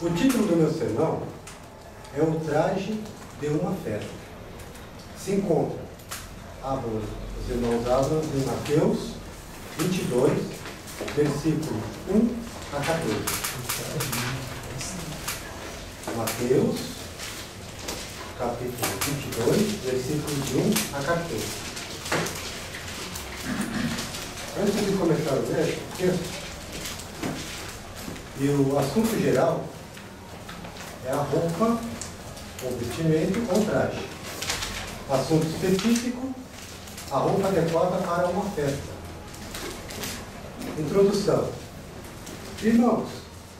O título do meu sermão é O Traje de uma Festa. Se encontra, os irmãos abram em Mateus 22, versículos 1 a 14. Mateus, capítulo 22, versículos de 1 a 14. Antes de começar o texto, e o assunto geral é a roupa, o vestimento ou traje. Assunto específico, a roupa adequada para uma festa. Introdução. Irmãos,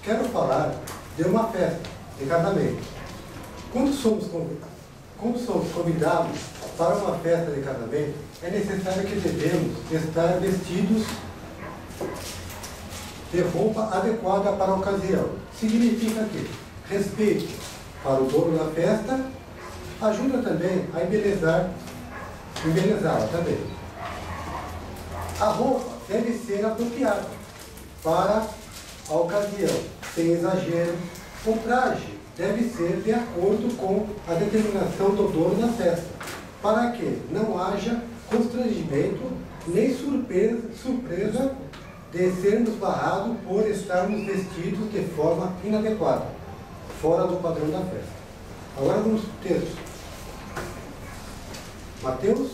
quero falar de uma festa, de casamento. Quando somos convidados para uma festa de casamento, é necessário que devemos estar vestidos de roupa adequada para a ocasião. Significa que respeito para o dono da festa ajuda também a embelezá-la também. A roupa deve ser apropriada para a ocasião, sem exagero. O traje deve ser de acordo com a determinação do dono da festa, para que não haja constrangimento nem surpresa de sermos barrados por estarmos vestidos de forma inadequada, fora do padrão da festa. Agora vamos para o texto. Mateus,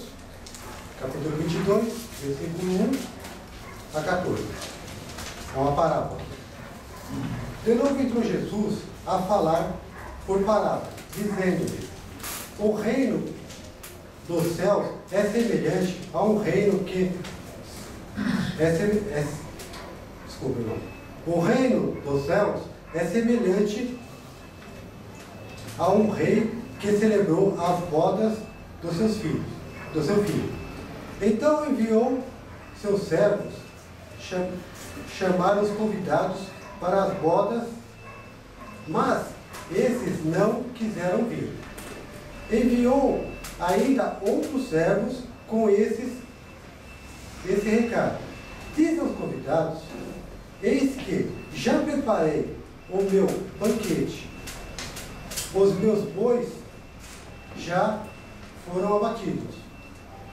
capítulo 22, versículo 1 a 14. É uma parábola. De novo entrou Jesus a falar por parábola, dizendo-lhe: o reino dos céus é semelhante a um reino que O reino dos céus é semelhante a um rei que celebrou as bodas do seu filho. Então enviou seus servos chamar os convidados para as bodas, mas esses não quiseram vir. Enviou ainda outros servos com esse recado: diz aos convidados: eis que já preparei o meu banquete, os meus bois já foram abatidos,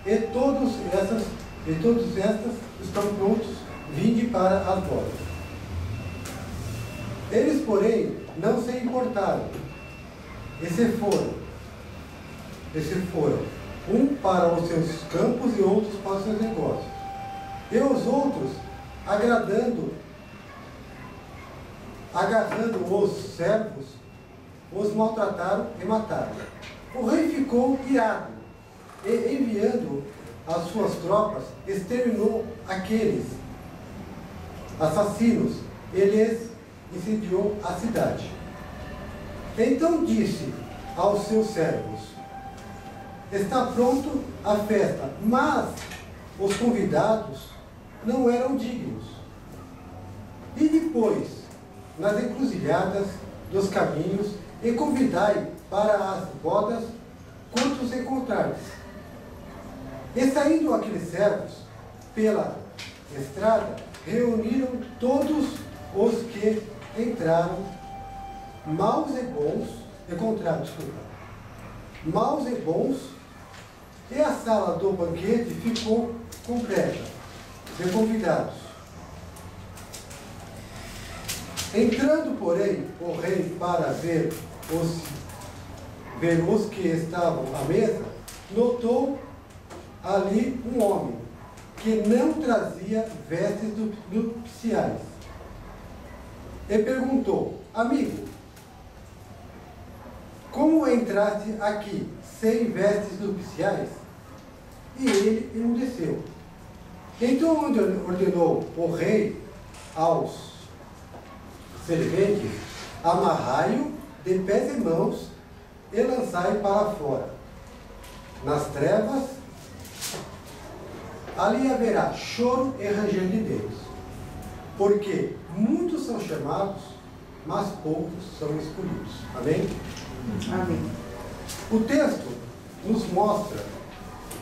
e todos estas estão prontos, vinde para as bodas. Eles, porém, não se importaram, e se foram, um para os seus campos e outros para os seus negócios. E os outros, agarrando os servos, os maltrataram e mataram. O rei ficou irado e, enviando as suas tropas, exterminou aqueles assassinos e lhes incendiou a cidade. Então disse aos seus servos: está pronto a festa, mas os convidados não eram dignos. E depois, nas encruzilhadas dos caminhos, e convidai para as bodas quantos encontrardes. E saindo aqueles servos pela estrada, reuniram todos os que entraram, maus e bons, e a sala do banquete ficou completa de convidados. Entrando, porém, o rei para ver os que estavam à mesa, notou ali um homem que não trazia vestes nupciais. E perguntou: amigo, como entraste aqui sem vestes nupciais? E ele emudeceu. Então ordenou o rei aos serventes: amarrai-o de pés e mãos e lançai para fora. Nas trevas, ali haverá choro e ranger de dentes, porque muitos são chamados, mas poucos são escolhidos. Amém? Amém. O texto nos mostra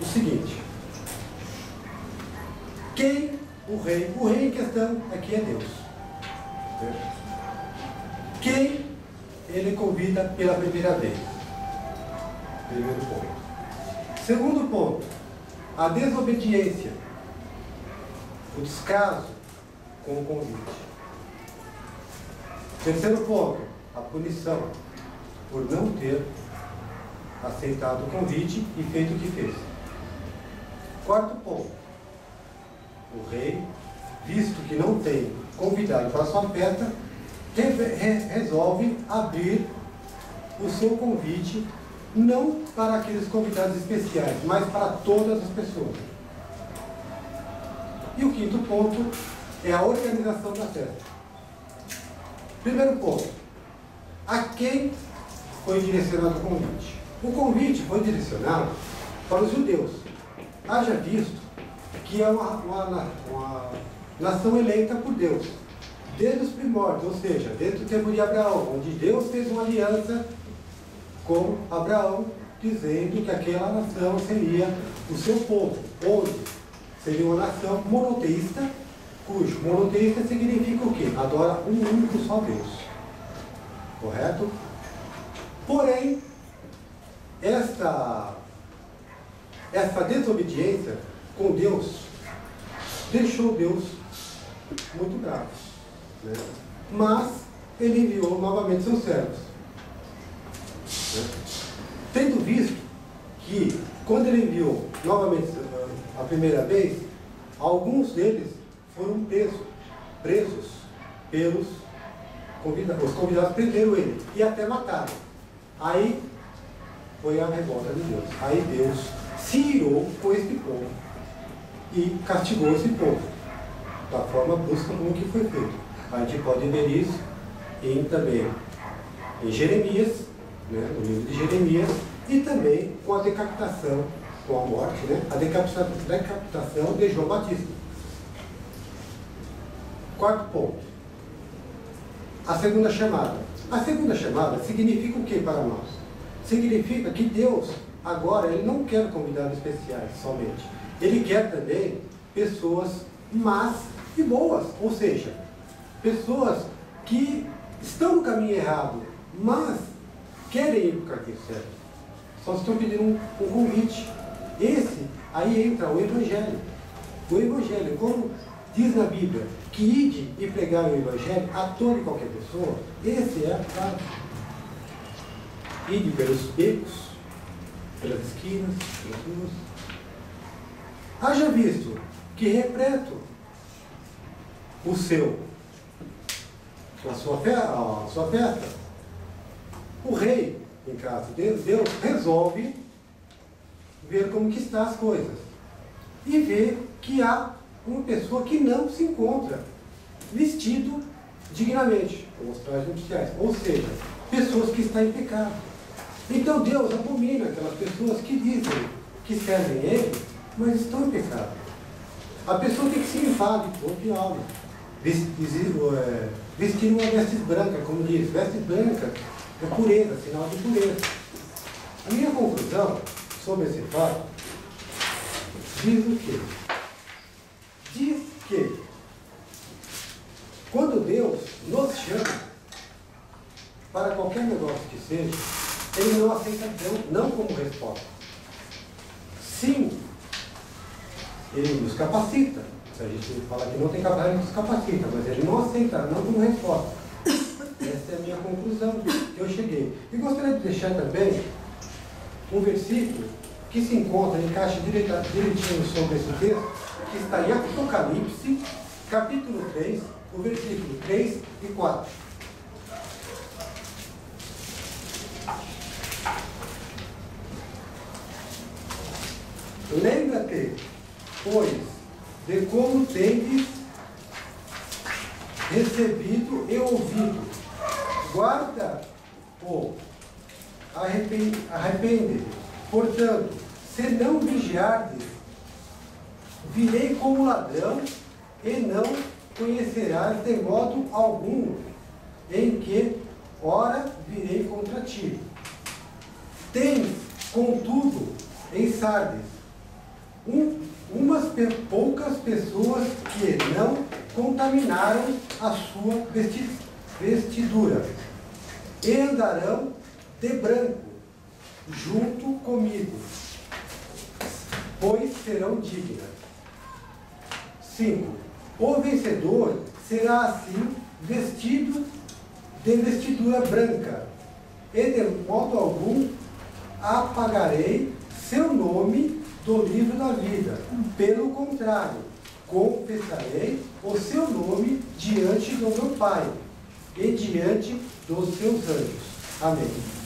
o seguinte: quem o rei em questão aqui é Deus. Quem ele convida pela primeira vez. Primeiro ponto. Segundo ponto, a desobediência, o descaso com o convite. Terceiro ponto, a punição por não ter aceitado o convite e feito o que fez. Quarto ponto, o rei, visto que não tem convidado para sua festa, resolve abrir o seu convite não para aqueles convidados especiais, mas para todas as pessoas. E o quinto ponto é a organização da festa. Primeiro ponto, a quem foi direcionado o convite? O convite foi direcionado para os judeus. Haja visto que é uma nação eleita por Deus, desde os primórdios, ou seja, desde o tempo de Abraão, onde Deus fez uma aliança com Abraão, dizendo que aquela nação seria o seu povo, onde seria uma nação monoteísta, cujo monoteísta significa o quê? Adora um único só Deus. Correto? Porém, essa desobediência com Deus deixou Deus muito bravo, né? Mas ele enviou novamente seus servos, né? Tendo visto que quando ele enviou novamente a primeira vez, alguns deles foram presos pelos convidados. Os convidados prenderam ele e até mataram. Aí foi a revolta de Deus. Aí Deus se irou com esse povo e castigou esse povo da forma brusca como que foi feito. A gente pode ver isso também em Jeremias, né, no livro de Jeremias, e também com a decapitação, com a morte, né, a decapitação de João Batista. Quarto ponto, a segunda chamada. A segunda chamada significa o que para nós? Significa que Deus, agora, Ele não quer convidados especiais somente. Ele quer também pessoas más e boas, ou seja, pessoas que estão no caminho errado, mas querem ir para o caminho certo. Só estão pedindo um convite. Esse, aí entra o Evangelho. O Evangelho, como diz na Bíblia, que ide e pregar o Evangelho a toda e qualquer pessoa, esse é a frase. Ide pelos becos, pelas esquinas, pelas ruas. Haja visto que repleto a sua festa, o rei, em caso de Deus, resolve ver como que estão as coisas e vê que há uma pessoa que não se encontra vestido dignamente, com os trajes nupciais, ou seja, pessoas que estão em pecado. Então Deus abomina aquelas pessoas que dizem que servem Ele, mas estão em pecado. A pessoa tem que se limpar de corpo e alma, vestir uma veste branca, como diz, veste branca é pureza, sinal de pureza. A minha conclusão sobre esse fato diz o quê? Diz que quando Deus nos chama para qualquer negócio que seja, Ele não aceita não como resposta. Sim, Ele nos capacita. Se a gente fala que não tem capacidade, Ele nos capacita, mas Ele não aceita não como resposta. Essa é a minha conclusão que eu cheguei. E gostaria de deixar também um versículo que se encontra, encaixa direitinho sobre esse texto, que está em Apocalipse, capítulo 3, o versículo 3 e 4. Lembra-te, pois, de como tendes recebido e ouvido. Guarda-o, arrepende. Portanto, se não vigiardes, virei como ladrão e não conhecerás de modo algum em que ora virei contra ti. Tens, contudo, em Sardes, umas poucas pessoas que não contaminaram a sua vestidura. e andarão de branco, junto comigo, pois serão dignas. 5. O vencedor será assim vestido de vestidura branca, e de modo algum apagarei seu nome do livro da vida. Pelo contrário, confessarei o seu nome diante do meu Pai e diante dos seus anjos. Amém.